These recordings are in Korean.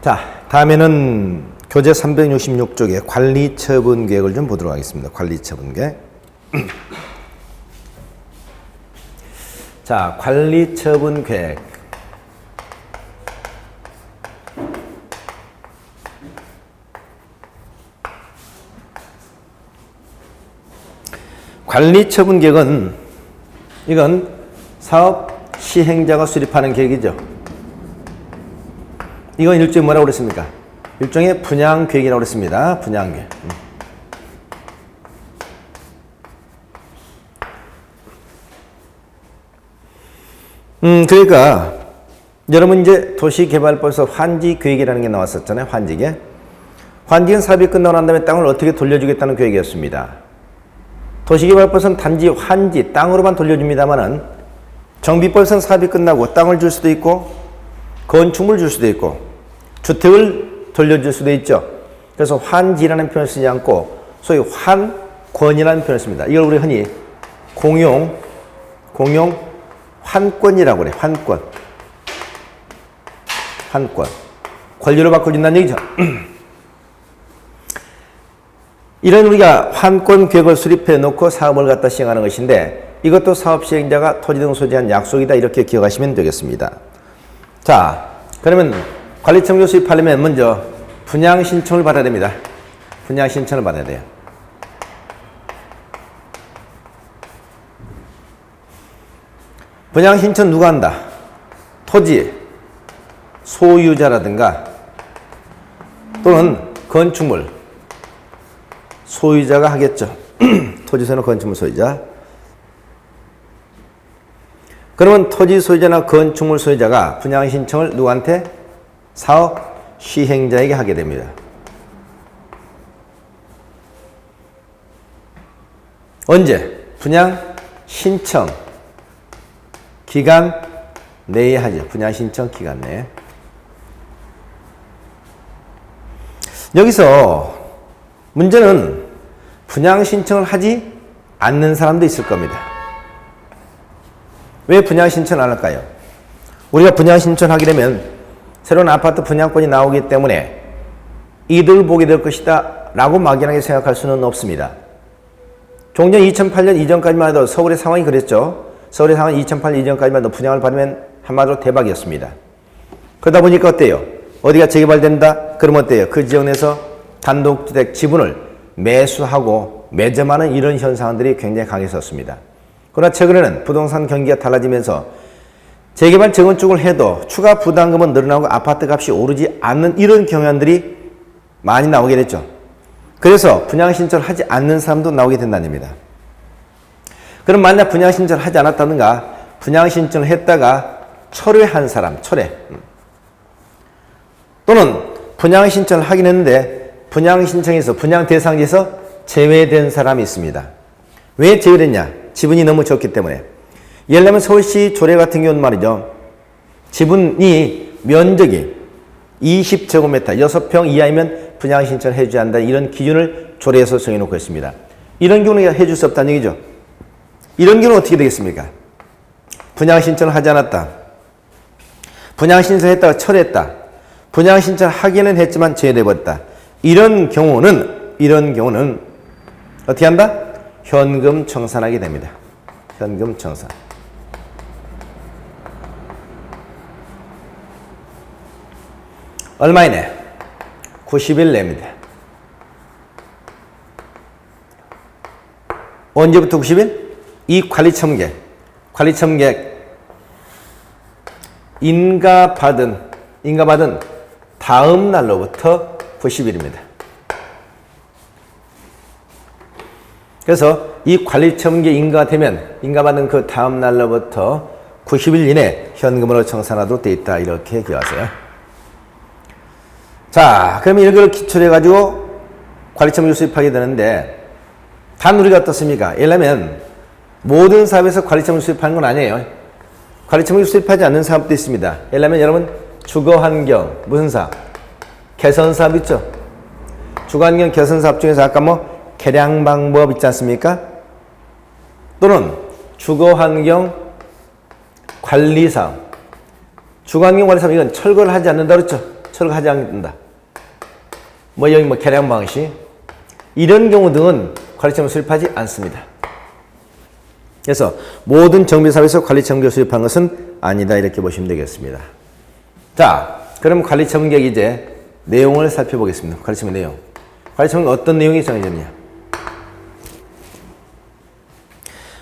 자, 다음에는 교재 366쪽에 관리처분 계획을 좀 보도록 하겠습니다. 관리처분 계획. 자, 관리처분 계획. 관리처분 계획은 이건 사업 시행자가 수립하는 계획이죠. 이건 일종의 뭐라고 그랬습니까? 일종의 분양 계획이라고 그랬습니다. 분양 계획. 그러니까 여러분 이제 도시개발법에서 환지 계획이라는 게 나왔었잖아요. 환지 계획. 환지는 사업이 끝나고 난 다음에 땅을 어떻게 돌려주겠다는 계획이었습니다. 도시개발법에서는 단지 환지, 땅으로만 돌려줍니다만은 정비법에서는 사업이 끝나고 땅을 줄 수도 있고 건축물을 줄 수도 있고 주택을 돌려줄 수도 있죠. 그래서 환지라는 표현을 쓰지 않고 소위 환권이라는 표현을 씁니다. 이걸 우리 흔히 공용 환권이라고 그래. 환권. 권리로 바꿔준다는 얘기죠. 이런 우리가 환권 계획을 수립해 놓고 사업을 갖다 시행하는 것인데 이것도 사업 시행자가 토지 등 소지한 약속이다 이렇게 기억하시면 되겠습니다. 자, 그러면 관리청구 수립하려면 먼저 분양 신청을 받아야 됩니다. 분양 신청을 받아야 돼요. 분양 신청 누가 한다? 토지 소유자라든가 또는 건축물 소유자가 하겠죠. 토지 소유나 건축물 소유자. 그러면 토지 소유자나 건축물 소유자가 분양 신청을 누구한테? 사업 시행자에게 하게 됩니다. 언제? 분양 신청 기간 내에 하죠. 분양 신청 기간 내에. 여기서 문제는 분양 신청을 하지 않는 사람도 있을 겁니다. 왜 분양 신청을 안 할까요? 우리가 분양 신청을 하게 되면 새로운 아파트 분양권이 나오기 때문에 이득을 보게 될 것이다 라고 막연하게 생각할 수는 없습니다. 종전 2008년 이전까지만 해도 서울의 상황이 그랬죠. 서울의 상황이 2008년 이전까지만 해도 분양을 받으면 한마디로 대박이었습니다. 그러다 보니까 어때요? 어디가 재개발된다? 그러면 어때요? 그 지역 내에서 단독주택 지분을 매수하고 매점하는 이런 현상들이 굉장히 강했었습니다. 그러나 최근에는 부동산 경기가 달라지면서 재개발 재건축을 해도 추가 부담금은 늘어나고 아파트 값이 오르지 않는 이런 경향들이 많이 나오게 됐죠. 그래서 분양 신청을 하지 않는 사람도 나오게 된다는 겁니다. 그럼 만약 분양 신청을 하지 않았다든가 분양 신청을 했다가 철회한 사람, 철회. 또는 분양 신청을 하긴 했는데 분양 신청에서 분양 대상지에서 제외된 사람이 있습니다. 왜 제외됐냐? 지분이 너무 적기 때문에. 예를 들면 서울시 조례 같은 경우는 말이죠. 지분이 면적이 20제곱미터, 6평 이하이면 분양 신청을 해줘야 한다. 이런 기준을 조례에서 정해놓고 있습니다. 이런 경우는 해줄 수 없다는 얘기죠. 이런 경우는 어떻게 되겠습니까? 분양 신청을 하지 않았다. 분양 신청을 했다가 철회했다. 분양 신청을 하기는 했지만 제외되어버렸다. 이런 경우는 어떻게 한다? 현금 청산하게 됩니다. 현금 청산. 얼마 이내? 90일 내입니다. 언제부터 90일? 이 관리청계 인가받은 다음 날로부터 90일입니다. 그래서 이 관리청계 인가받은 그 다음 날로부터 90일 이내 현금으로 청산하도록 되어 있다. 이렇게 기억하세요. 자, 그러면 이걸 기초로 해가지고 관리청계 수립하게 되는데 단 우리가 어떻습니까? 예를 들면 모든 사업에서 관리청을 수립하는 건 아니에요. 관리청을 수립하지 않는 사업도 있습니다. 예를 들면 여러분 주거환경 무슨 사업? 개선사업 있죠? 주거환경 개선사업 중에서 아까 뭐 개량방법 있지 않습니까? 또는 주거환경 관리사업. 주거환경 관리사업 이건 철거를 하지 않는다 그랬죠? 서로가 하지 않는다. 뭐 여기 뭐 계량 방식 이런 경우 등은 관리청을 수립하지 않습니다. 그래서 모든 정비사업에서 관리청을 수립한 것은 아니다 이렇게 보시면 되겠습니다. 자, 그럼 관리처분 계획 이제 내용을 살펴보겠습니다. 관리처분 내용. 관리처분 어떤 내용이 정해졌냐?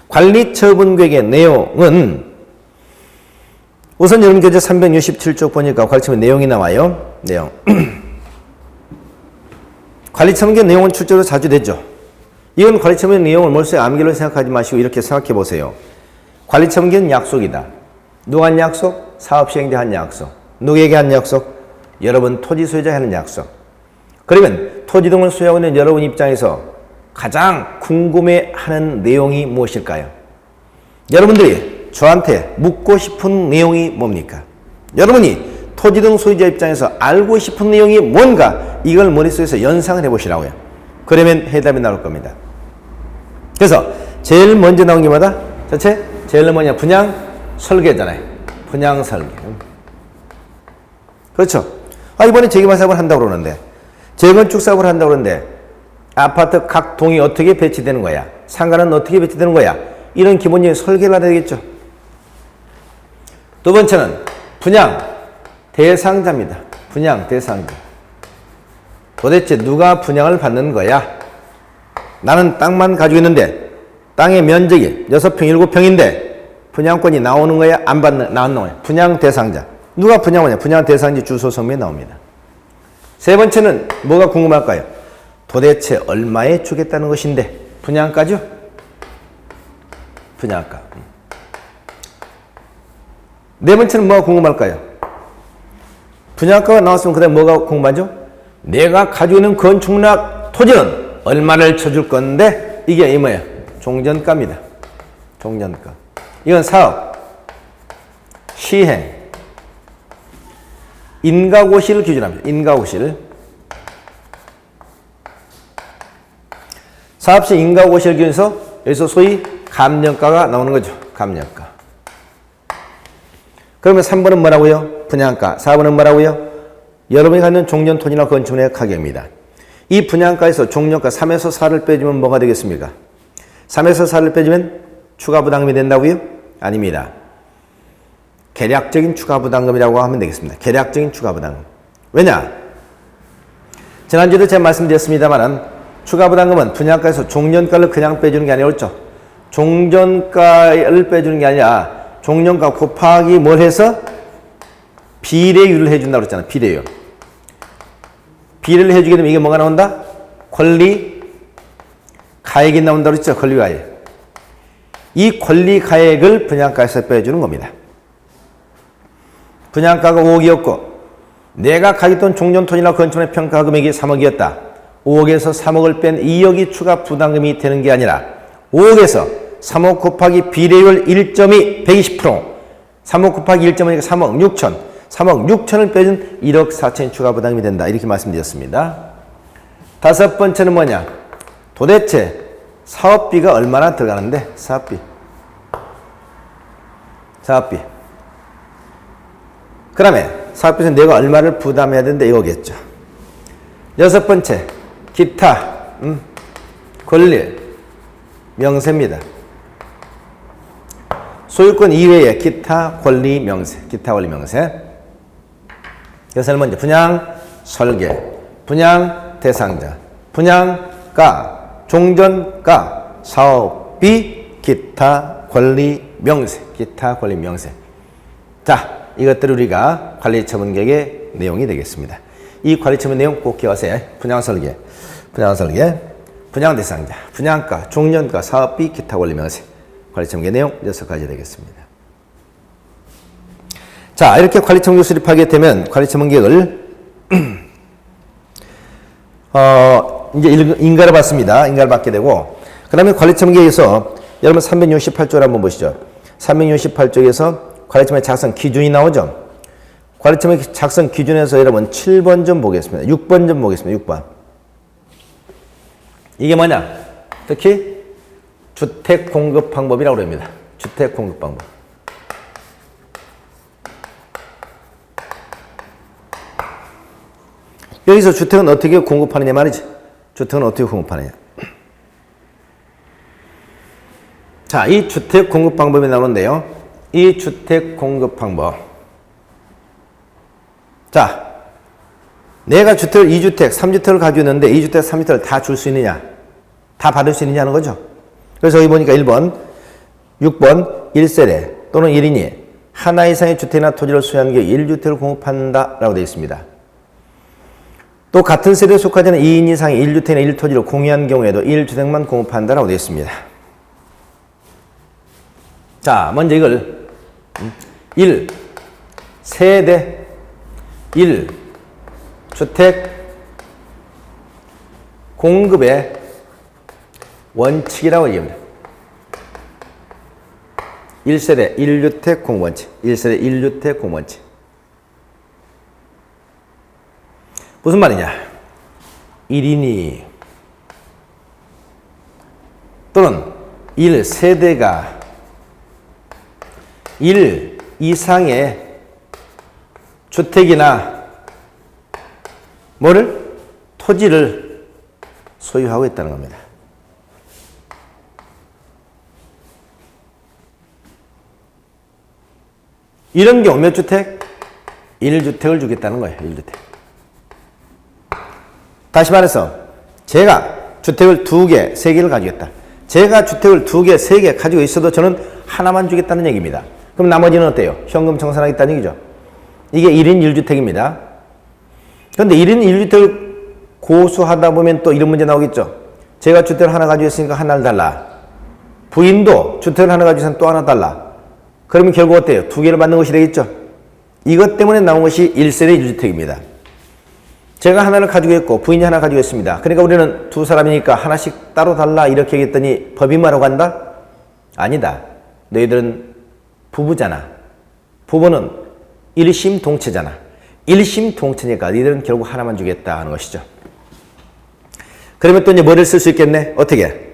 관리처분 계획의 내용은 우선 여러분께서 367쪽 보니까 관리처분 내용이 나와요. 내용. 관리처분 계획 내용은 출제로 자주 되죠. 이건 관리처분 내용을 몰수의 암기로 생각하지 마시고 이렇게 생각해 보세요. 관리처분 계획은 약속이다. 누가 한 약속? 사업시행자 한 약속. 누구에게 한 약속? 여러분 토지 소유자에 하는 약속. 그러면 토지 등을 소유하고 있는 여러분 입장에서 가장 궁금해하는 내용이 무엇일까요? 여러분들이 저한테 묻고 싶은 내용이 뭡니까? 여러분이 토지 등 소유자 입장에서 알고 싶은 내용이 뭔가 이걸 머릿속에서 연상을 해보시라고요. 그러면 해답이 나올 겁니다. 그래서 제일 먼저 나온 게 뭐다? 자체 제일 뭐냐? 분양 설계잖아요. 분양 설계. 그렇죠. 이번에 재개발 사업을 한다고 그러는데 재건축 사업을 한다고 그러는데 아파트 각 동이 어떻게 배치되는 거야? 상가는 어떻게 배치되는 거야? 이런 기본적인 설계를 해야 되겠죠. 두 번째는 분양 대상자입니다. 분양 대상자. 도대체 누가 분양을 받는 거야? 나는 땅만 가지고 있는데 땅의 면적이 6평, 7평인데 분양권이 나오는 거야? 안 받는, 나오는 거야? 분양 대상자. 누가 분양하냐? 분양 대상지 주소 성명이 나옵니다. 세 번째는 뭐가 궁금할까요? 도대체 얼마에 주겠다는 것인데 분양가죠? 분양가. 네 번째는 뭐가 궁금할까요? 분양가가 나왔으면 그 다음에 뭐가 궁금하죠? 내가 가지고 있는 건축락 토지는 얼마를 쳐줄 건데 이게 이 뭐예요? 종전가입니다. 종전가. 이건 사업, 시행, 인가고시를 기준합니다. 인가고시를. 사업시 인가고시를 기준해서 여기서 소위 감정가가 나오는 거죠. 감정가. 그러면 3번은 뭐라고요? 분양가. 4번은 뭐라고요? 여러분이 갖는 종전토지나 건축물의 가격입니다. 이 분양가에서 종전가 3에서 4를 빼주면 뭐가 되겠습니까? 3에서 4를 빼주면 추가 부담금이 된다고요? 아닙니다. 계략적인 추가 부담금이라고 하면 되겠습니다. 계략적인 추가 부담금. 왜냐? 지난주에도 제가 말씀드렸습니다만 추가 부담금은 분양가에서 종전가를 그냥 빼주는 게 아니라 그렇죠. 종전가를 빼주는 게 아니라 종전가 곱하기 뭘 해서 비례율을 해준다고 그랬잖아. 비례율. 비례를 해주게 되면 이게 뭐가 나온다? 권리 가액이 나온다고 그랬죠. 권리 가액. 이 권리 가액을 분양가에서 빼주는 겁니다. 분양가가 5억이었고 내가 가지고 있던 종전토지나 건축물의 평가 금액이 3억이었다. 5억에서 3억을 뺀 2억이 추가 부담금이 되는 게 아니라 5억에서 3억 곱하기 비례율 1.2 120% 3억 곱하기 1.5니까 3억 6천 3억 6천을 빼준 1억 4천이 추가 부담금이 된다. 이렇게 말씀드렸습니다. 다섯 번째는 뭐냐? 도대체 사업비가 얼마나 들어가는데? 사업비. 그 다음에 사업비에서 내가 얼마를 부담해야 되는데 이거겠죠. 여섯 번째, 기타, 권리, 명세입니다. 소유권 이외에 기타, 권리, 명세. 기타, 권리, 명세. 그래서 먼저 분양, 설계, 분양, 대상자, 분양가, 종전가, 사업비, 기타, 권리, 명세. 기타, 권리, 명세. 자, 이것들을 우리가 관리처분 계획의 내용이 되겠습니다. 이 관리처분 내용 꼭 기억하세요. 분양 설계, 분양 대상자, 분양가, 종전가, 사업비, 기타 권리 명세. 관리처분 계획 내용 6가지 되겠습니다. 자, 이렇게 관리처분 계획 수립하게 되면 관리처분 계획을 이제 인가를 받습니다. 인가를 받게 되고 그 다음에 관리처분 계획에서 여러분 368조를 한번 보시죠. 368조에서 관리처분의 작성 기준이 나오죠. 관리처분의 작성 기준에서 여러분 7번 좀 보겠습니다. 6번 좀 보겠습니다. 6번. 이게 뭐냐? 특히 주택 공급 방법이라고 합니다. 주택 공급 방법. 여기서 주택은 어떻게 공급하느냐 말이지. 주택은 어떻게 공급하느냐. 자, 이 주택 공급 방법이 나오는데요. 이 주택 공급 방법. 자, 내가 주택을 2주택, 3주택을 가지고 있는데 2주택, 3주택을 다 줄 수 있느냐? 다 받을 수 있느냐는 거죠. 그래서 여기 보니까 1번, 6번 1세대 또는 1인이 하나 이상의 주택이나 토지를 소유한 경우 1주택을 공급한다라고 되어 있습니다. 또 같은 세대에 속하지 않은 2인 이상의 1주택이나 1토지를 공유한 경우에도 1주택만 공급한다라고 되어 있습니다. 자, 먼저 이걸 1세대 1주택 공급의 원칙이라고 얘기합니다. 1세대 1주택 공급원칙, 1세대 1주택 공급원칙. 무슨 말이냐? 1인이 또는 1세대가 1 이상의 주택이나 뭐를? 토지를 소유하고 있다는 겁니다. 이런 경우 몇 주택? 1주택을 주겠다는 거예요. 1주택. 다시 말해서 제가 주택을 2개, 3개를 가지고 있다. 제가 주택을 2개, 3개 가지고 있어도 저는 하나만 주겠다는 얘기입니다. 그럼 나머지는 어때요? 현금 청산하겠다는 얘기죠. 이게 1인 1주택입니다. 그런데 1인 1주택을 고수하다 보면 또 이런 문제 나오겠죠. 제가 주택을 하나 가지고 있으니까 하나를 달라. 부인도 주택을 하나 가지고 있으면 또 하나 달라. 그러면 결국 어때요? 2개를 받는 것이 되겠죠. 이것 때문에 나온 것이 1세대 1주택입니다. 제가 하나를 가지고 있고 부인이 하나 가지고 있습니다. 그러니까 우리는 두 사람이니까 하나씩 따로 달라 이렇게 얘기했더니 법이 뭐라고 한다? 아니다. 너희들은 부부잖아. 부부는 일심동체잖아. 일심동체니까 너희들은 결국 하나만 주겠다 하는 것이죠. 그러면 또 이제 뭐를 쓸 수 있겠네? 어떻게?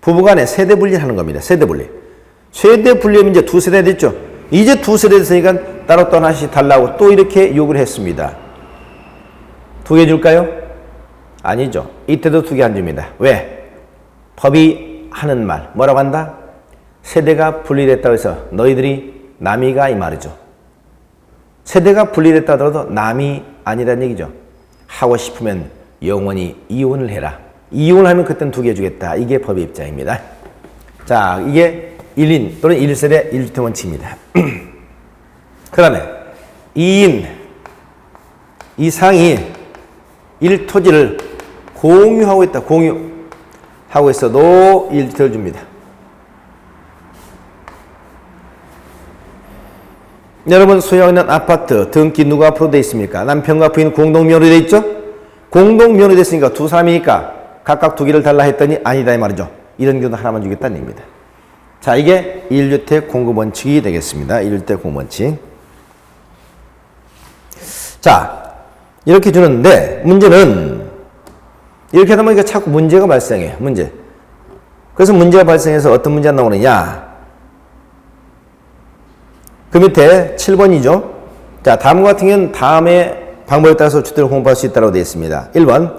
부부간에 세대 분리를 하는 겁니다. 세대 분리. 세대 분리하면 이제 2세대 됐죠. 이제 2세대 됐으니까 따로 또 하나씩 달라고 또 이렇게 요구를 했습니다. 2개 줄까요? 아니죠. 이때도 2개 안 줍니다. 왜? 법이 하는 말. 뭐라고 한다? 세대가 분리됐다고 해서 너희들이 남이가 이 말이죠. 세대가 분리됐다 하더라도 남이 아니라는 얘기죠. 하고 싶으면 영원히 이혼을 해라. 이혼을 하면 그때는 2개 주겠다. 이게 법의 입장입니다. 자, 이게 1인 또는 1세대 1주택 원칙입니다. 그 다음에 2인 이상이 1토지를 공유하고 있다. 공유하고 있어도 1주택을 줍니다. 여러분 소유하고 있는 아파트 등기 누가 앞으로 되어 있습니까? 남편과 부인 공동면허로 되어 있죠? 공동면허로 됐으니까 2 사람이니까 각각 2개를 달라 했더니 아니다 이 말이죠. 이런 경우도 하나만 주겠다는 얘기입니다. 자, 이게 1주택 공급 원칙이 되겠습니다. 1주택 공급 원칙. 자, 이렇게 주는데 문제는 이렇게 하다 보니까 자꾸 문제가 발생해요. 문제. 그래서 문제가 발생해서 어떤 문제가 나오느냐. 그 밑에 7번이죠. 자, 다음과 같은 경우는 다음의 방법에 따라서 주택을 공급할 수 있다고 되어 있습니다. 1번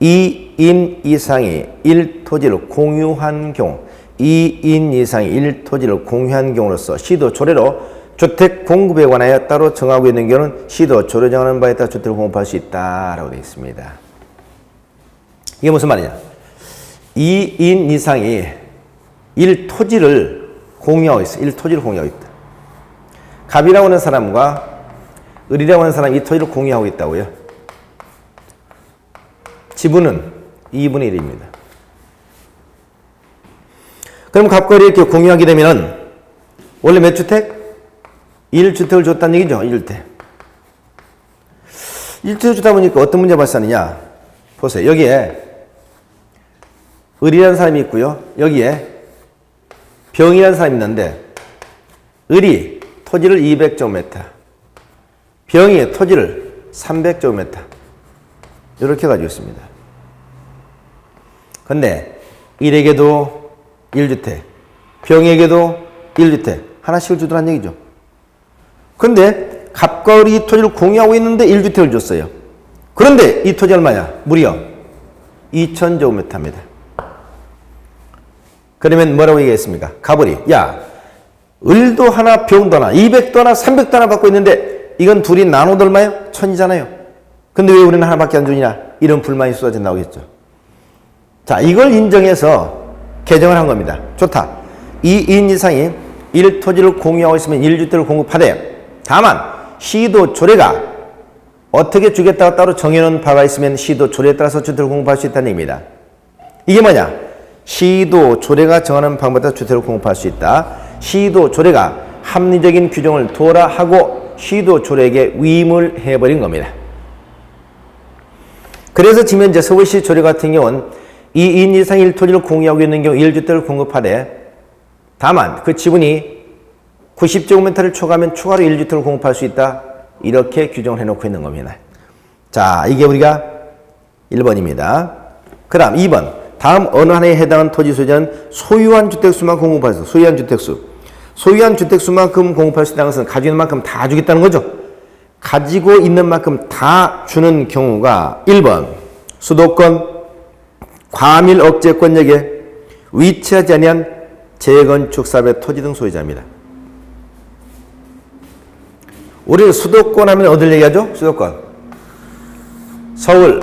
2인 이상이 1토지를 공유한 경우 2인 이상이 1토지를 공유한 경우로서 시도 조례로 주택 공급에 관하여 따로 정하고 있는 경우는 시도 조례 정하는 바에 따라 주택을 공급할 수 있다라고 되어 있습니다. 이게 무슨 말이냐? 2인 이상이 1토지를 공유하고 있어. 1토지를 공유하고 있다. 갑이라고 하는 사람과 을이라고 하는 사람이 이 토지를 공유하고 있다고요. 지분은 2분의 1입니다. 그럼 갑과 을이 이렇게 공유하게 되면 원래 몇 주택? 1주택을 줬다는 얘기죠. 1주택. 1주택을 주다 보니까 어떤 문제가 발생하느냐. 보세요. 여기에 을이라는 사람이 있고요. 여기에 병이라는 사람이 있는데 을이 토지를 200제곱미터, 병이 토지를 300제곱미터 이렇게 가지고 있습니다. 근데 을에게도 1주택, 병에게도 1주택 하나씩을 주더란 얘기죠. 근데 갑과 을이 이 토지를 공유하고 있는데 1주택을 줬어요. 그런데 이 토지 얼마냐? 무려 2000제곱미터입니다. 그러면 뭐라고 얘기했습니까? 갑을이 야, 을도 하나, 병도 하나, 200도 하나, 300도 하나 받고 있는데 이건 둘이 나눠도 얼마예요? 1000이잖아요. 근데 왜 우리는 하나밖에 안 주냐? 이런 불만이 쏟아져 나오겠죠. 자, 이걸 인정해서 개정을 한 겁니다. 좋다. 2인 이상이 1토지를 공유하고 있으면 1주택을 공급하되 다만 시도 조례가 어떻게 주겠다고 따로 정해놓은 바가 있으면 시도 조례에 따라서 주택을 공급할 수 있다는 얘기입니다. 이게 뭐냐? 시도 조례가 정하는 방법에 따라 주택을 공급할 수 있다. 시도 조례가 합리적인 규정을 두어라 하고 시도 조례에게 위임을 해버린 겁니다. 그래서 지금 현재 서울시 조례 같은 경우는 2인 이상 1토지를 공유하고 있는 경우 1주택을 공급하되 다만 그 지분이 90제곱미터를 초과하면 추가로 1주택을 공급할 수 있다. 이렇게 규정을 해놓고 있는 겁니다. 자, 이게 우리가 1번입니다. 그 다음 2번. 다음 어느 하나에 해당하는 토지 소유자는 소유한 주택수만 공급할 수, 소유한 주택수. 소유한 주택수만큼 공급할 수 있다는 것은 가지고 있는 만큼 다 주겠다는 거죠. 가지고 있는 만큼 다 주는 경우가 1번. 수도권, 과밀 억제권역에 위치하지 아니한 재건축 사업의 토지 등 소유자입니다. 우리는 수도권 하면 어딜 얘기하죠? 수도권. 서울,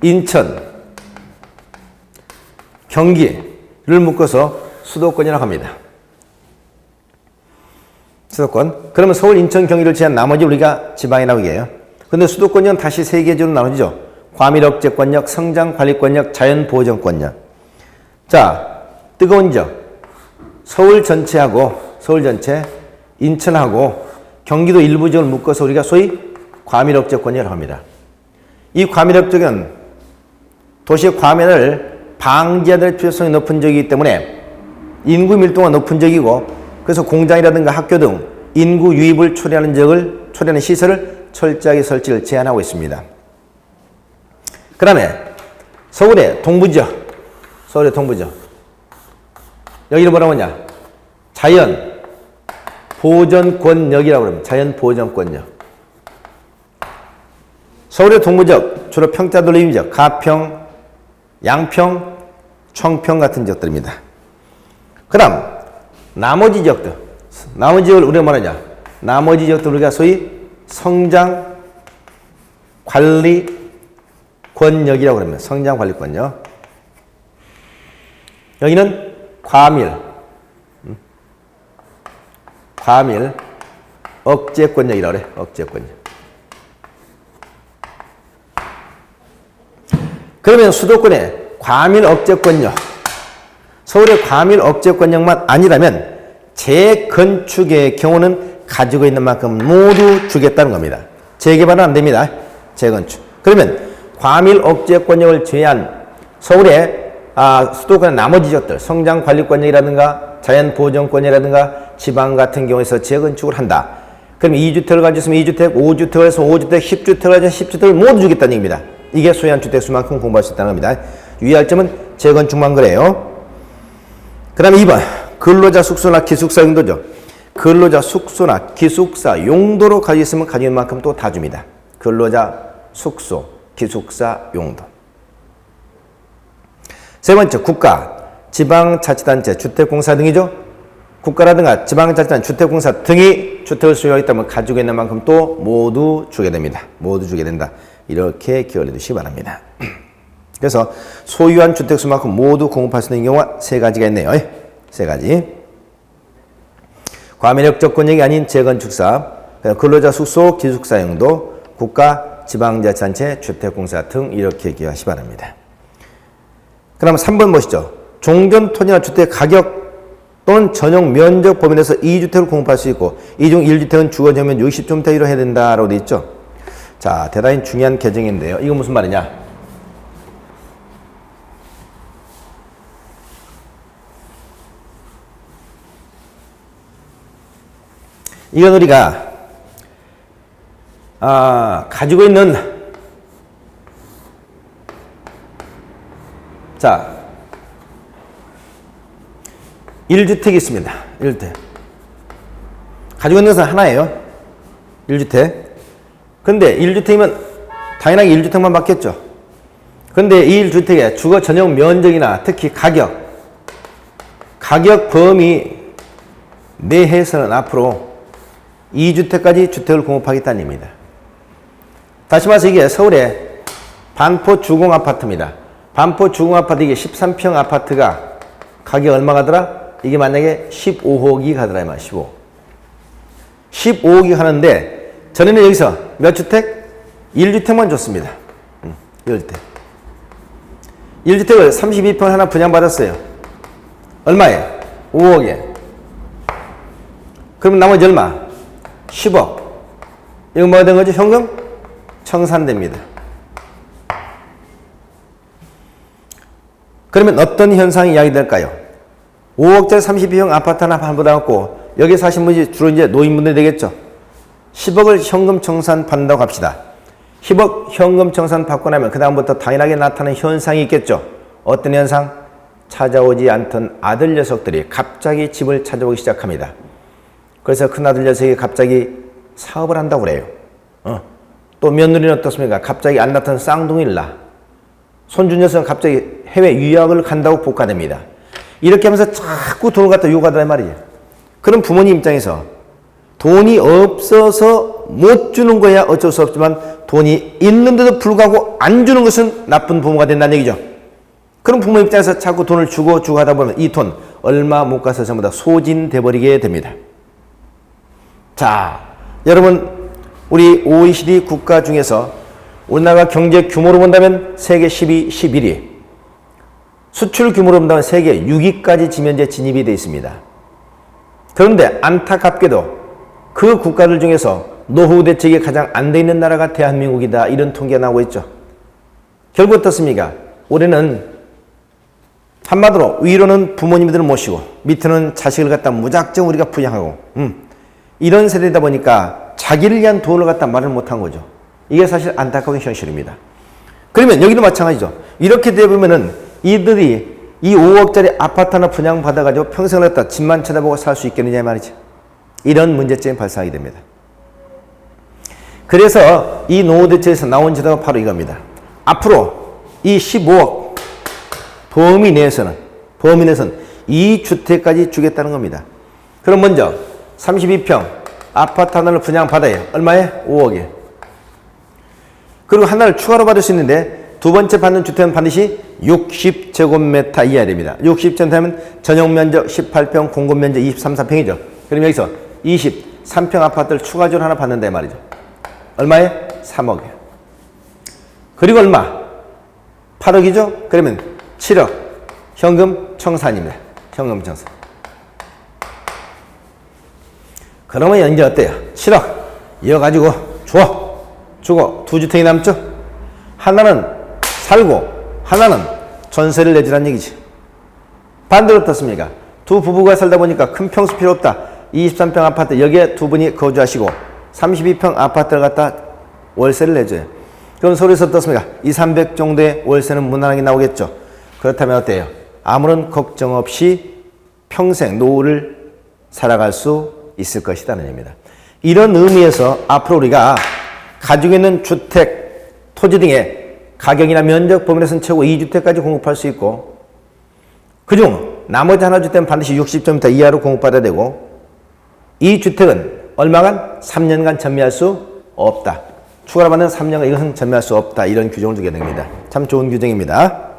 인천, 경기를 묶어서 수도권이라고 합니다. 수도권. 그러면 서울, 인천, 경기를 제한 나머지 우리가 지방이라고 얘기해요. 근데 수도권은 다시 세 개지로 나누죠. 과밀억제권역, 성장관리권역, 자연보전권역. 자, 뜨거운 지역. 서울 전체하고, 서울 전체, 인천하고 경기도 일부 지역을 묶어서 우리가 소위 과밀억제권이라고 합니다. 이 과밀억제는 도시의 과밀을 방지해야 될 필요성이 높은 지역이기 때문에 인구 밀도가 높은 지역이고 그래서 공장이라든가 학교 등 인구 유입을 초래하는 지역을, 초래하는 시설을 철저하게 설치를 제한하고 있습니다. 그 다음에 서울의 동부지역, 서울의 동부지역. 여기를 뭐라고 하냐? 자연 보전권역이라고 합니다. 자연 보전권역. 서울의 동부지역 주로 평자 돌림 지역, 가평, 양평, 청평 같은 지역들입니다. 그 다음 나머지 지역들, 나머지 지역을 우리가 뭐하냐? 나머지 지역들 우리가 소위 성장 관리 권역이라고 합니다. 성장 관리 권역. 여기는 과밀 억제권역이라고 그래. 억제권역. 그러면 수도권의 과밀 억제권역, 서울의 과밀 억제권역만 아니라면 재건축의 경우는 가지고 있는 만큼 모두 주겠다는 겁니다. 재개발은 안 됩니다. 재건축. 그러면 과밀 억제권역을 제한 서울의 수도권의 나머지 지역들, 성장관리권역이라든가 자연보전권역이라든가 지방 같은 경우에서 재건축을 한다. 그럼 2주택을 가지고 있으면 2주택, 5주택을 해서 5주택, 10주택을 가지고 10주택을 모두 주겠다는 얘기입니다. 이게 소유한 주택수만큼 공부할 수 있다는 겁니다. 유의할 점은 재건축만 그래요. 그 다음에 2번. 근로자 숙소나 기숙사 용도죠. 근로자 숙소나 기숙사 용도로 가지고 있으면 가지고 있는 만큼 또 다 줍니다. 근로자 숙소, 기숙사 용도. 세 번째, 국가, 지방자치단체, 주택공사 등이죠. 국가라든가 지방자치단체, 주택공사 등이 주택을 소유하기 때문에 가지고 있는 만큼 또 모두 주게 됩니다. 모두 주게 된다. 이렇게 기억해 두시기 바랍니다. 그래서 소유한 주택수만큼 모두 공급할 수 있는 경우가 세 가지가 있네요. 세 가지. 과밀역적권역이 아닌 재건축사업, 근로자 숙소, 기숙사 용도, 국가, 지방자치단체, 주택공사 등 이렇게 기억하시기 바랍니다. 그럼 3번 보시죠. 종전 토지나 주택 가격 또는 전용 면적 범위 내에서 2주택을 공급할 수 있고 이 중 1주택은 주거지역면 60제곱미터 이로 해야 된다라고 되어 있죠. 자, 대단히 중요한 개정인데요. 이건 무슨 말이냐? 이건 우리가 가지고 있는 자 1주택이 있습니다. 1주택. 가지고 있는 것은 하나예요. 1주택. 근데 1주택이면 당연하게 1주택만 받겠죠. 근데 이 1주택의 주거 전용 면적이나 특히 가격 범위 내에서는 앞으로 2주택까지 주택을 공급하겠다는 얘기입니다. 다시 말해서 이게 서울의 반포 주공 아파트입니다. 반포 주공 아파트 이게 13평 아파트가 가격 얼마 가더라? 이게 만약에 15억이 가더라 이 말. 15억이 하는데 전에는 여기서 몇 주택? 1주택만 줬습니다. 1주택. 1주택을 32평 하나 분양받았어요. 얼마에? 5억에. 그럼 나머지 얼마? 10억. 이거 뭐가 된 거죠? 현금? 청산됩니다. 그러면 어떤 현상이 이야기될까요? 5억짜리 32평 아파트 하나 받아갖고 여기 사신 분이 주로 이제 노인분들이 되겠죠. 10억을 현금 청산 받는다고 합시다. 10억 현금 청산 받고 나면 그 다음부터 당연하게 나타나는 현상이 있겠죠. 어떤 현상? 찾아오지 않던 아들 녀석들이 갑자기 집을 찾아오기 시작합니다. 그래서 큰아들 녀석이 갑자기 사업을 한다고 그래요. 또 며느리는 어떻습니까? 갑자기 안 나타난 쌍둥이를 낳아. 손주 녀석은 갑자기 해외 유학을 간다고 복가됩니다. 이렇게 하면서 자꾸 돈을 갖다 요구하더란 말이에요. 그럼 부모님 입장에서 돈이 없어서 못 주는 거야 어쩔 수 없지만 돈이 있는데도 불구하고 안 주는 것은 나쁜 부모가 된다는 얘기죠. 그럼 부모 입장에서 자꾸 돈을 주고 하다 보면 이 돈 얼마 못 가서 전부 다 소진돼 버리게 됩니다. 자, 여러분 우리 OECD 국가 중에서 우리나라 경제 규모로 본다면 세계 10위, 11위, 수출 규모로 본다면 세계 6위까지 지금 현재 진입이 되어 있습니다. 그런데 안타깝게도 그 국가들 중에서 노후 대책이 가장 안 돼 있는 나라가 대한민국이다. 이런 통계가 나오고 있죠. 결국 어떻습니까? 올해는 한마디로 위로는 부모님들을 모시고 밑에는 자식을 갖다 무작정 우리가 부양하고 이런 세대다 보니까 자기를 위한 돈을 갖다 말을 못한 거죠. 이게 사실 안타까운 현실입니다. 그러면 여기도 마찬가지죠. 이렇게 되면은 이들이 이 5억짜리 아파트 하나 분양받아가지고 평생을 갖다 집만 쳐다보고 살 수 있겠느냐 말이죠. 이런 문제점이 발생하게 됩니다. 그래서 이 노후 대책에서 나온 제도가 바로 이겁니다. 앞으로 이 15억 범위 내에서는 2주택까지 주겠다는 겁니다. 그럼 먼저 32평 아파트 하나를 분양받아야 얼마에? 5억에. 그리고 하나를 추가로 받을 수 있는데 두 번째 받는 주택은 반드시 60제곱미터 이하야 됩니다. 60제곱미터면 전용 면적 18평, 공급 면적 23, 4평이죠. 그럼 여기서 23평 아파트를 추가적으로 하나 받는다 이 말이죠. 얼마에? 3억에. 그리고 얼마? 8억이죠? 그러면 7억 현금 청산입니다. 현금 청산. 그러면 이제 어때요? 7억 이어가지고 주고 두 주택이 남죠? 하나는 살고 하나는 전세를 내주란 얘기지. 반대로 어떻습니까? 두 부부가 살다 보니까 큰 평수 필요 없다. 23평 아파트 여기에 두 분이 거주하시고 32평 아파트를 갖다 월세를 내줘요. 그럼 서울에서 어떻습니까? 200-300 정도의 월세는 무난하게 나오겠죠. 그렇다면 어때요? 아무런 걱정 없이 평생 노후를 살아갈 수 있을 것이라는 얘기입니다. 이런 의미에서 앞으로 우리가 가지고 있는 주택, 토지 등의 가격이나 면적 범위에서는 최고 2주택까지 공급할 수 있고 그중 나머지 하나 주택은 반드시 60제곱미터 이하로 공급받아야 되고 이 주택은 얼마간? 3년간 전매할 수 없다. 추가로 받는 3년간 이것은 전매할 수 없다. 이런 규정을 두게 됩니다. 참 좋은 규정입니다.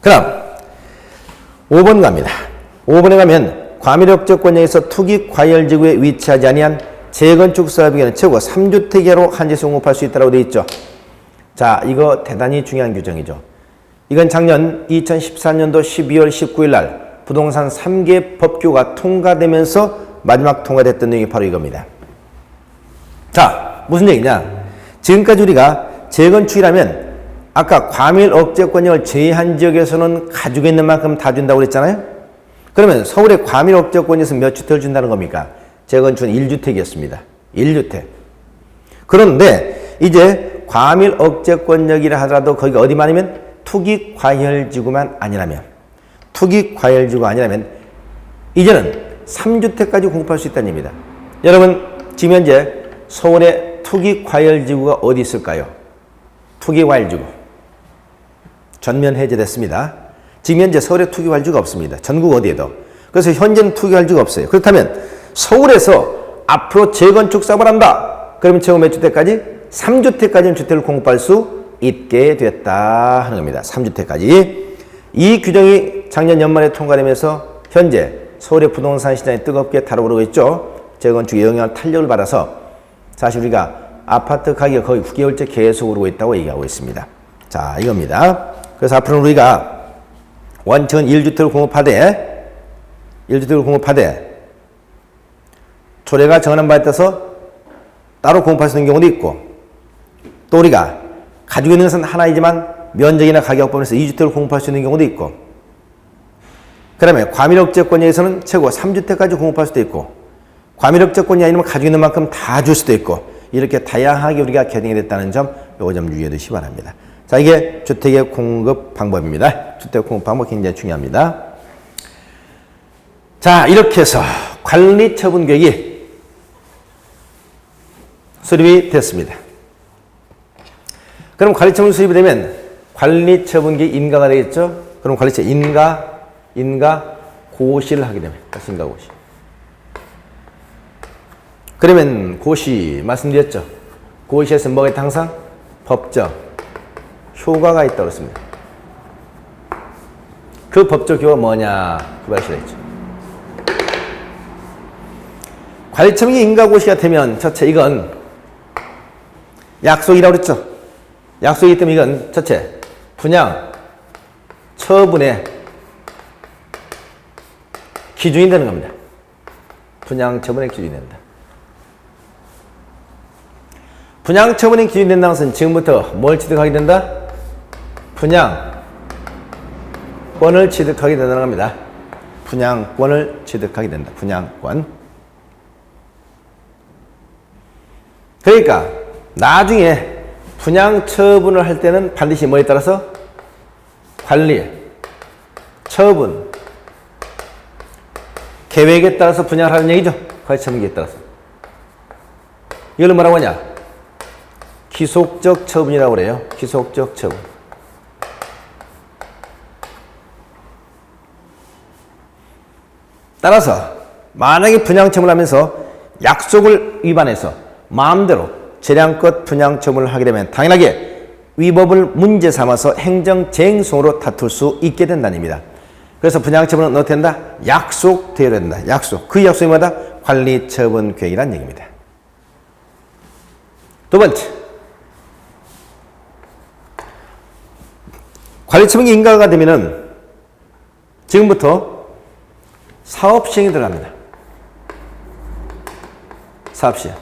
그럼 5번 갑니다. 5번에 가면 과밀억제권역에서 투기 과열지구에 위치하지 아니한 재건축 사업에게는 최고 3주택 이하로 한제수 공급할 수 있다고 되어 있죠. 자, 이거 대단히 중요한 규정이죠. 이건 작년 2014년도 12월 19일 날 부동산 3개 법규가 통과되면서 마지막 통과됐던 내용이 바로 이겁니다. 자, 무슨 얘기냐? 지금까지 우리가 재건축이라면 아까 과밀억제권역을 제외한 지역에서는 가지고 있는 만큼 다 준다고 그랬잖아요? 그러면 서울의 과밀억제권역에서 몇 주택을 준다는 겁니까? 재건축은 1주택이었습니다. 1주택. 그런데 이제 과밀억제권역이라 하더라도 거기가 어디만 아니면 투기과열지구만 아니라면 이제는 3주택까지 공급할 수 있다는 얘기입니다. 여러분, 지금 현재 서울에 투기과열지구가 어디 있을까요? 투기과열지구. 전면 해제됐습니다. 지금 현재 서울에 투기과열지구가 없습니다. 전국 어디에도. 그래서 현재는 투기과열지구가 없어요. 그렇다면 서울에서 앞으로 재건축 사업을 한다. 그러면 최고 몇 주택까지? 3주택까지는 주택을 공급할 수 있게 됐다 하는 겁니다. 3주택까지. 이 규정이 작년 연말에 통과되면서 현재 서울의 부동산 시장이 뜨겁게 달아오르고 있죠. 재건축의 영향을 탄력을 받아서 사실 우리가 아파트 가격이 거의 9개월째 계속 오르고 있다고 얘기하고 있습니다. 자, 이겁니다. 그래서 앞으로는 우리가 원칙은 1주택을 공급하되 조례가 정하는 바에 따라서 따로 공급할 수 있는 경우도 있고, 또 우리가 가지고 있는 것은 하나이지만 면적이나 가격 범위에서 2주택을 공급할 수 있는 경우도 있고, 그 다음에 과밀억제권에서는 최고 3주택까지 공급할 수도 있고, 과밀억제권이 아니면 가지고 있는 만큼 다 줄 수도 있고, 이렇게 다양하게 우리가 개정이 됐다는 점, 요거 좀 유의해 두시기 바랍니다. 자, 이게 주택의 공급 방법입니다. 주택 공급 방법 굉장히 중요합니다. 자, 이렇게 해서 관리처분 계획이 수립이 됐습니다. 그럼 관리처분 수립이 되면 관리처분 계획 인가가 되겠죠? 그럼 관리처분 인가 고시를 하게 됩니다. 인가 고시. 그러면 고시 말씀드렸죠? 고시에서 뭐가 있다? 항상 법적 효과가 있다고 했습니다. 그 법적 효과가 뭐냐? 그 말씀을 했죠. 관리처분이 인가고시가 되면 첫째 이건 약속이라고 그랬죠. 약속이기 때문에 이건 첫째 분양 처분의 기준이 되는 겁니다. 분양 처분의 기준이 된다. 분양 처분의 기준이 된다는 것은 지금부터 뭘 취득하게 된다? 분양권을 취득하게 된다는 겁니다. 분양권을 취득하게 된다. 분양권. 그러니까 나중에 분양 처분을 할 때는 반드시 뭐에 따라서? 관리, 처분, 계획에 따라서 분양을 하는 얘기죠. 관리처분계획에 따라서. 이걸 뭐라고 하냐? 기속적 처분이라고 그래요. 기속적 처분. 따라서 만약에 분양 처분을 하면서 약속을 위반해서 마음대로 재량껏 분양 처분을 하게 되면 당연하게 위법을 문제 삼아서 행정쟁송으로 다툴 수 있게 된다는 얘기입니다. 그래서 분양 처분은 어떻게 된다? 약속되어야 된다. 약속. 그 약속이 뭐다? 관리처분 계획이라는 얘기입니다. 두 번째. 관리처분이 인가가 되면은 지금부터 사업 시행이 들어갑니다. 사업 시행.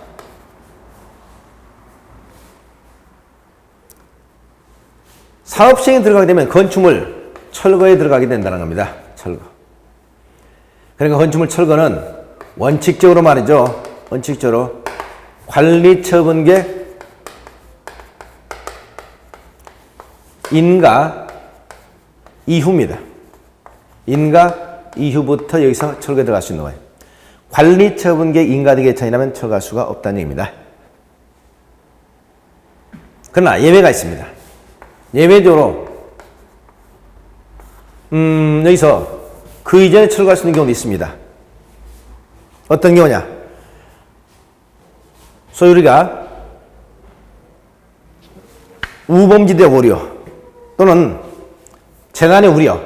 사업 시행에 들어가게 되면 건축물 철거에 들어가게 된다는 겁니다. 철거. 그러니까 건축물 철거는 원칙적으로 말이죠. 원칙적으로 관리처분계 인가 이후입니다. 인가 이후부터 여기서 철거에 들어갈 수 있는 거예요. 관리처분계 인가되기 전이라면 철거할 수가 없다는 얘기입니다. 그러나 예외가 있습니다. 예외적으로 여기서 그 이전에 철거할 수 있는 경우도 있습니다. 어떤 경우냐? 소위 우리가 우범지대 우려 또는 재난의 우려,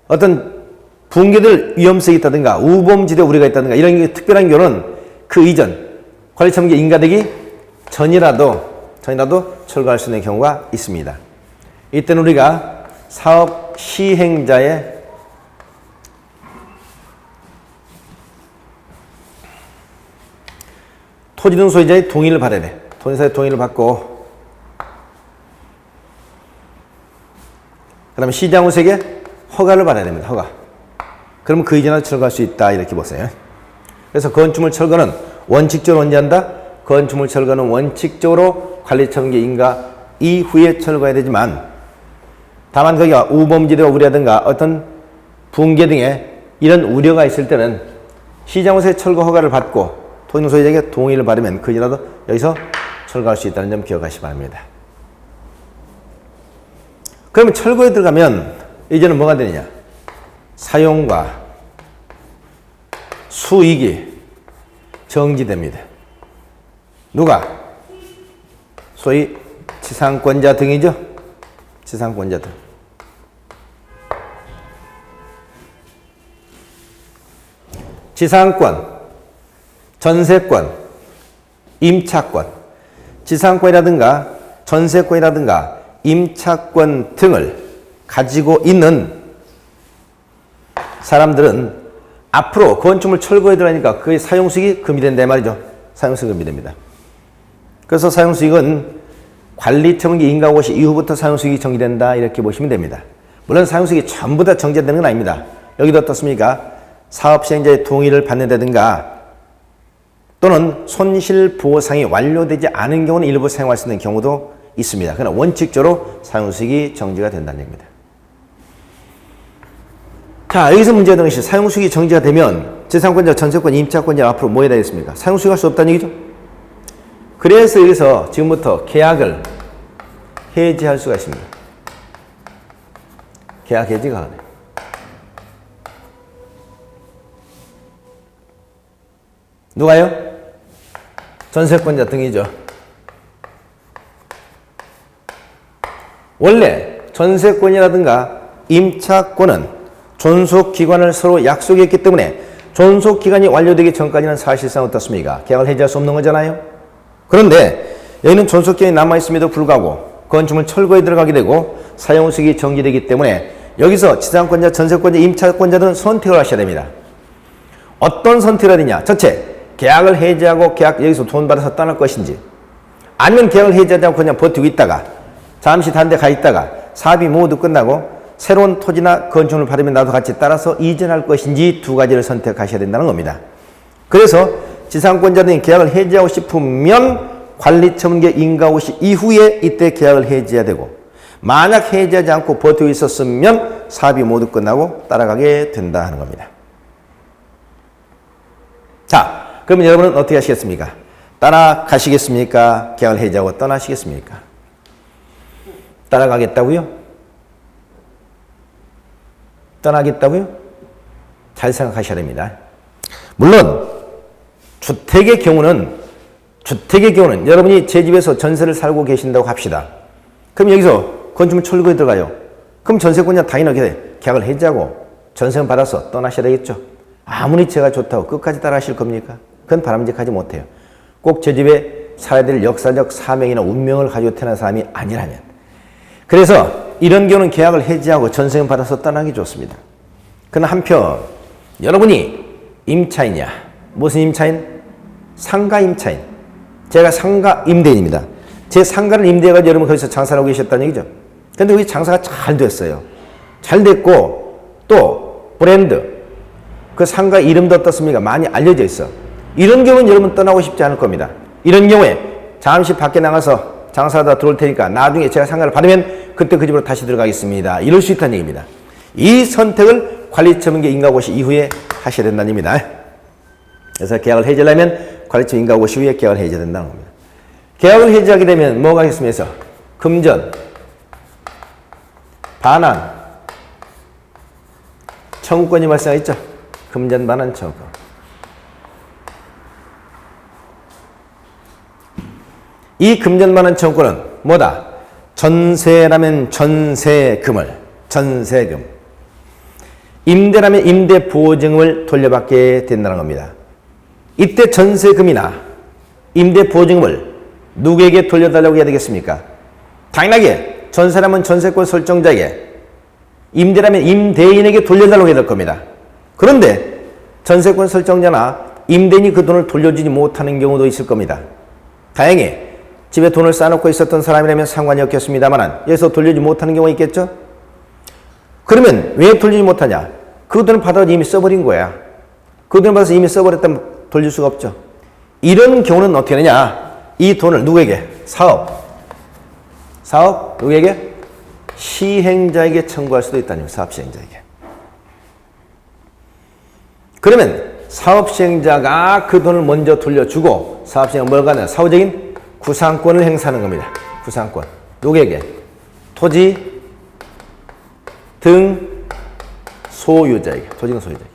어떤 붕괴될 위험성이 있다든가 우범지대 우려가 있다든가 이런 특별한 경우는 그 이전 관리처분계 인가되기 전이라도 철거할 수 있는 경우가 있습니다. 이때는 우리가 사업 시행자의 토지 등 소유자의 동의를 받아야 돼. 토지사의 동의를 받고 그 다음에 시장우색의 허가를 받아야 됩니다. 허가. 그러면 그 이전에 철거할 수 있다 이렇게 보세요. 그래서 건축물 철거는 원칙적으로 언제 한다? 건축물 철거는 원칙적으로 관리처분계 인가 이후에 철거해야 되지만 다만 거기가 우범지대 우려라든가 어떤 붕괴 등의 이런 우려가 있을 때는 시장으로서의 철거 허가를 받고 토지는 소유자에게 동의를 받으면 그지라도 여기서 철거할 수 있다는 점 기억하시기 바랍니다. 그러면 철거에 들어가면 이제는 뭐가 되느냐? 사용과 수익이 정지됩니다. 누가? 소위 지상권자 등이죠. 지상권자 등. 지상권, 전세권, 임차권, 지상권이라든가 전세권이라든가 임차권 등을 가지고 있는 사람들은 앞으로 건축물 철거에 들어가니까 그의 사용수익이 금지된다 말이죠. 사용수익이 금지됩니다. 그래서 사용수익은 관리처분기 인가고 시 이후부터 사용수익이 정지된다 이렇게 보시면 됩니다. 물론 사용수익이 전부 다 정지되는 건 아닙니다. 여기도 어떻습니까? 사업시행자의 동의를 받는다든가 또는 손실보상이 완료되지 않은 경우는 일부 사용할 수 있는 경우도 있습니다. 그러나 원칙적으로 사용수익이 정지가 된다는 얘기입니다. 자, 여기서 문제가 되는 것이 사용수익이 정지가 되면 지상권자, 전세권, 임차권자 앞으로 뭐 해야 되겠습니까? 사용수익 할 수 없다는 얘기죠. 그래서 여기서 지금부터 계약을 해지할 수가 있습니다. 계약 해지가 가능해요. 누가요? 전세권자 등이죠. 원래 전세권이라든가 임차권은 존속기간을 서로 약속했기 때문에 존속기간이 완료되기 전까지는 사실상 어떻습니까? 계약을 해지할 수 없는 거잖아요. 그런데 여기는 존속기간이 남아있음에도 불구하고 건축물 철거에 들어가게 되고 사용수익이 정지되기 때문에 여기서 지상권자, 전세권자, 임차권자들은 선택을 하셔야 됩니다. 어떤 선택을 하느냐? 첫째, 계약을 해지하고 계약 여기서 돈 받아서 떠날 것인지 아니면 계약을 해지하지 않고 그냥 버티고 있다가 잠시 다른 데 가 있다가 사업이 모두 끝나고 새로운 토지나 건축물을 받으면 나도 같이 따라서 이전할 것인지 두 가지를 선택하셔야 된다는 겁니다. 그래서 지상권자들이 계약을 해지하고 싶으면 관리처분계 인가호시 이후에 이때 계약을 해지해야 되고 만약 해지하지 않고 버티고 있었으면 사업이 모두 끝나고 따라가게 된다 하는 겁니다. 자, 그러면 여러분은 어떻게 하시겠습니까? 따라가시겠습니까? 계약을 해지하고 떠나시겠습니까? 따라가겠다고요? 떠나겠다고요? 잘 생각하셔야 됩니다. 물론 주택의 경우는 여러분이 제 집에서 전세를 살고 계신다고 합시다. 그럼 여기서 건축물 철거에 들어가요. 그럼 전세권자 당연히 계약을 해지하고 전세금 받아서 떠나셔야 되겠죠. 아무리 제가 좋다고 끝까지 따라하실 겁니까? 그건 바람직하지 못해요. 꼭 제 집에 살아야 될 역사적 사명이나 운명을 가지고 태어난 사람이 아니라면. 그래서 이런 경우는 계약을 해지하고 전세금 받아서 떠나기 좋습니다. 그러나 한편 여러분이 임차인이야. 무슨 임차인? 상가 임차인. 제가 상가 임대인입니다. 제 상가를 임대해가지고 여러분 거기서 장사를 하고 계셨다는 얘기죠. 근데 거기 장사가 잘 됐어요. 잘 됐고 또 브랜드 그 상가 이름도 어떻습니까? 많이 알려져 있어. 이런 경우는 여러분 떠나고 싶지 않을 겁니다. 이런 경우에 잠시 밖에 나가서 장사하다 들어올 테니까 나중에 제가 상가를 받으면 그때 그 집으로 다시 들어가겠습니다. 이럴 수 있다는 얘기입니다. 이 선택을 관리처분계 인가고시 이후에 하셔야 된다는 얘기입니다. 그래서 계약을 해지하려면 관리처분 인가고시 이후에 계약을 해지해야 된다는 겁니다. 계약을 해지하게 되면 뭐가 있으면서 금전, 반환, 청구권이 발생하겠죠. 금전, 반환, 청구. 이 금전, 반환, 청구권은 뭐다? 전세라면 전세금을, 전세금. 임대라면 임대 보증금을 돌려받게 된다는 겁니다. 이때 전세금이나 임대 보증금을 누구에게 돌려달라고 해야 되겠습니까? 당연하게 전세라면 전세권 설정자에게, 임대라면 임대인에게 돌려달라고 해야 될 겁니다. 그런데 전세권 설정자나 임대인이 그 돈을 돌려주지 못하는 경우도 있을 겁니다. 다행히 집에 돈을 쌓아놓고 있었던 사람이라면 상관이 없겠습니다만 여기서 돌려주지 못하는 경우가 있겠죠? 그러면 왜 돌리지 못하냐? 그 돈을 받아서 이미 써버린 거야. 그 돈을 받아서 이미 써버렸다면 돌릴 수가 없죠. 이런 경우는 어떻게 하느냐? 이 돈을 누구에게? 사업 누구에게? 시행자에게 청구할 수도 있다는 거예요. 사업 시행자에게. 그러면 사업시행자가 그 돈을 먼저 돌려주고 사업시행자가 뭘 가냐? 사후적인 구상권을 행사하는 겁니다. 구상권. 누구에게? 토지 등 소유자에게. 토지 등 소유자에게.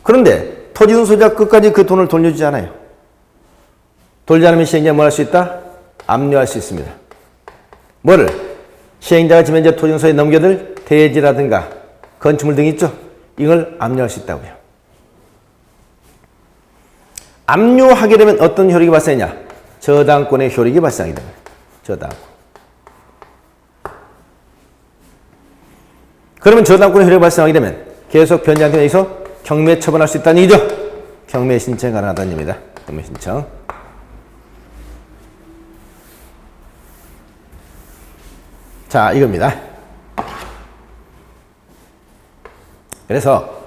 그런데 토지 등 소유자가 끝까지 그 돈을 돌려주지 않아요. 돌지 않으면 시행자가 뭘 할 수 있다? 압류할 수 있습니다. 뭐를? 시행자가 지금 이제 토지 등 소유에 넘겨둘 대지라든가 건축물 등이 있죠? 이걸 압류할 수 있다고요. 압류하게 되면 어떤 효력이 발생하냐? 저당권의 효력이 발생하게 됩니다. 저당권. 그러면 저당권의 효력이 발생하게 되면 계속 변제한테 여기서 경매 처분할 수 있다는 얘기죠? 경매 신청 가능하다는 얘기입니다. 경매 신청. 자, 이겁니다. 그래서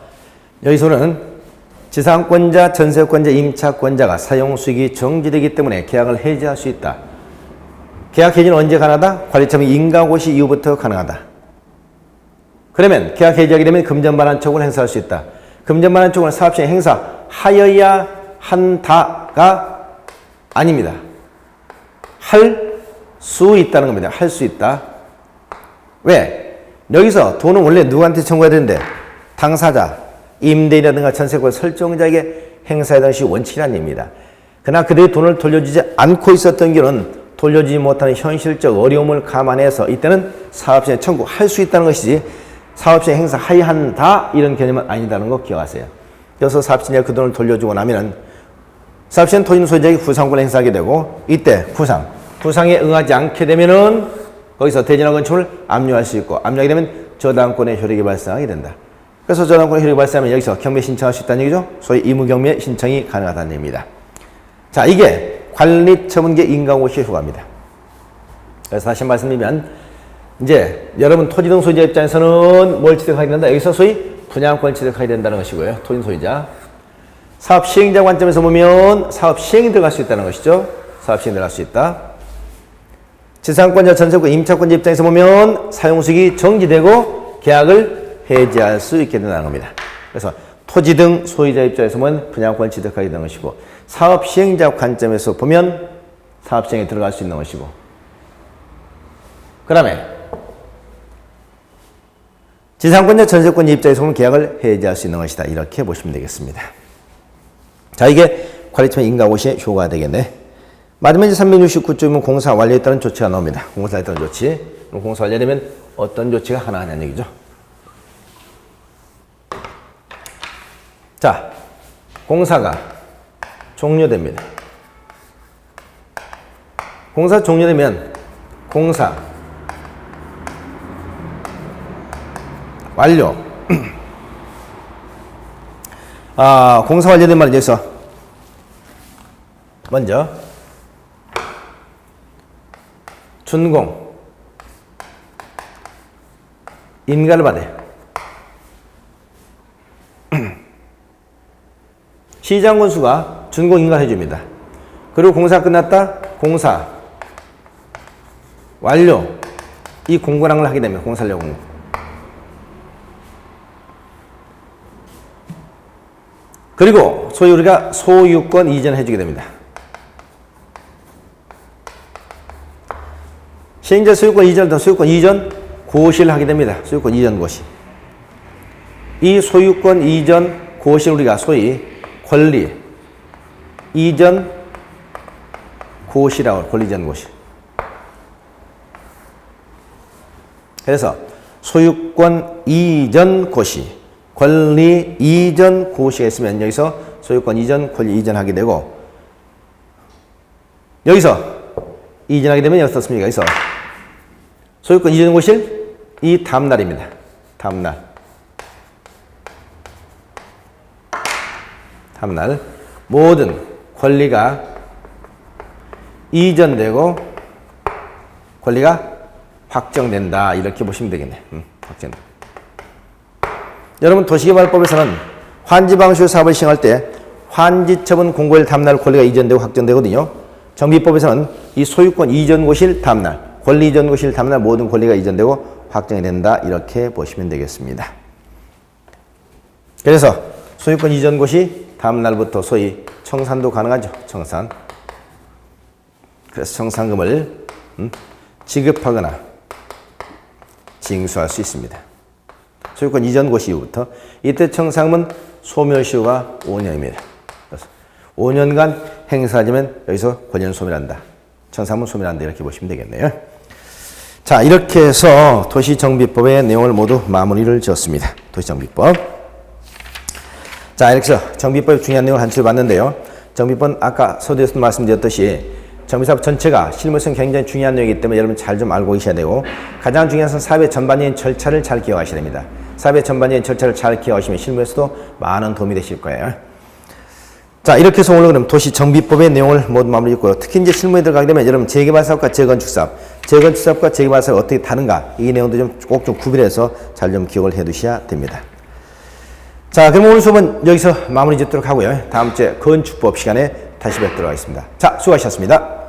여기서는 지상권자, 전세권자, 임차권자가 사용 수익이 정지되기 때문에 계약을 해지할 수 있다. 계약 해지는 언제 가능하다? 관리처분이 인가고시 이후부터 가능하다. 그러면 계약 해지하게 되면 금전반환촉을 행사할 수 있다. 금전반환촉은 사업시행 행사하여야 한다가 아닙니다. 할 수 있다는 겁니다. 할 수 있다. 왜? 여기서 돈은 원래 누구한테 청구해야 되는데 당사자, 임대인이라든가 전세권 설정자에게 행사해야 되는 것이 원칙이라는 얘기입니다. 그러나 그들의 돈을 돌려주지 않고 있었던 경우는 돌려주지 못하는 현실적 어려움을 감안해서 이때는 사업시행 청구할 수 있다는 것이지 사업시행 행사하여야 한다 이런 개념은 아니다는 거 기억하세요. 그래서 사업시행자가 그 돈을 돌려주고 나면은 사업시행 토지 소유자에게 구상권을 행사하게 되고 이때 구상에 응하지 않게 되면은 거기서 대지나 건축을 압류할 수 있고 압류하게 되면 저당권의 효력이 발생하게 된다. 그래서 저당권의 효력이 발생하면 여기서 경매 신청할 수 있다는 얘기죠. 소위 의무경매 신청이 가능하다는 얘기입니다. 자, 이게 관리처분계 인가고시 효과입니다. 그래서 다시 말씀드리면 이제 여러분 토지 등 소유자 입장에서는 뭘 취득하게 된다? 여기서 소위 분양권을 취득하게 된다는 것이고요. 토지 소유자. 사업 시행자 관점에서 보면 사업 시행이 들어갈 수 있다는 것이죠. 사업 시행이 들어갈 수 있다. 지상권자, 전세권, 임차권자 입장에서 보면 사용수익이 정지되고 계약을 해지할 수 있게 된다는 겁니다. 그래서 토지 등 소유자 입장에서 보면 분양권을 취득하게 되는 것이고 사업 시행자 관점에서 보면 사업 시행에 들어갈 수 있는 것이고 그 다음에 지상권자, 전세권자 입장에서 보면 계약을 해지할 수 있는 것이다. 이렇게 보시면 되겠습니다. 자, 이게 관리처분 인가고시의 효과가 되겠네. 마지막에 369조면 공사 완료에 따른 조치가 나옵니다. 공사에 따른 조치. 그럼 공사 완료되면 어떤 조치가 하나 하냐는 얘기죠. 자, 공사가 종료됩니다. 공사 종료되면 공사 완료. 공사 완료된 말은 여기서 먼저 준공 인가를 받아요. 시장군수가 준공 인가를 해줍니다. 그리고 공사 끝났다. 공사 완료. 이 공고랑을 하게 되면 공사료 공고. 그리고 소위 우리가 소유권 이전을 해주게 됩니다. 시행자 소유권 이전을 소유권 이전 고시를 하게 됩니다. 소유권 이전 고시. 이 소유권 이전 고시를 우리가 소위 권리 이전 고시라고 권리 이전 고시. 그래서 소유권 이전 고시, 권리 이전 고시가 있으면 여기서 소유권 이전, 권리 이전하게 되고 여기서 이전하게 되면 어떻습니까? 여기서 소유권 이전 고시를 이 다음날입니다. 다음날 모든 권리가 이전되고 권리가 확정된다. 이렇게 보시면 되겠네. 확정. 여러분 도시개발법에서는 환지 방식의 사업을 시행할 때 환지처분 공고일 다음날 권리가 이전되고 확정되거든요. 정비법에서는 이 소유권 이전 고시일 다음날, 권리 이전 고시일 다음날 모든 권리가 이전되고 확정이 된다. 이렇게 보시면 되겠습니다. 그래서 소유권 이전 고시 다음 날부터 소위 청산도 가능하죠. 청산. 그래서 청산금을 지급하거나 징수할 수 있습니다. 소유권 이전 고시 이후부터 이때 청산금은 소멸시효가 5년입니다. 그래서 5년간 행사하면 여기서 권리는 소멸한다. 청산금은 소멸한다. 이렇게 보시면 되겠네요. 자, 이렇게 해서 도시정비법의 내용을 모두 마무리를 지었습니다. 도시정비법. 자, 이렇게 해서 정비법의 중요한 내용을 한 줄 봤는데요. 정비법은 아까 서두에서 말씀드렸듯이 정비사업 전체가 실무성 굉장히 중요한 내용이기 때문에 여러분 잘 좀 알고 계셔야 되고, 가장 중요한 것은 사업의 전반적인 절차를 잘 기억하셔야 됩니다. 사업의 전반적인 절차를 잘 기억하시면 실무에서도 많은 도움이 되실 거예요. 자, 이렇게 해서 오늘 그럼 도시정비법의 내용을 모두 마무리 짓고요. 특히 이제 실무에 들어가게 되면 여러분 재개발사업과 재건축사업, 재건축사업과 재개발사업이 어떻게 다른가, 이 내용도 좀 꼭 좀 구별해서 잘 좀 기억을 해 두셔야 됩니다. 자, 그럼 오늘 수업은 여기서 마무리 짓도록 하고요. 다음 주에 건축법 시간에 다시 뵙도록 하겠습니다. 자, 수고하셨습니다.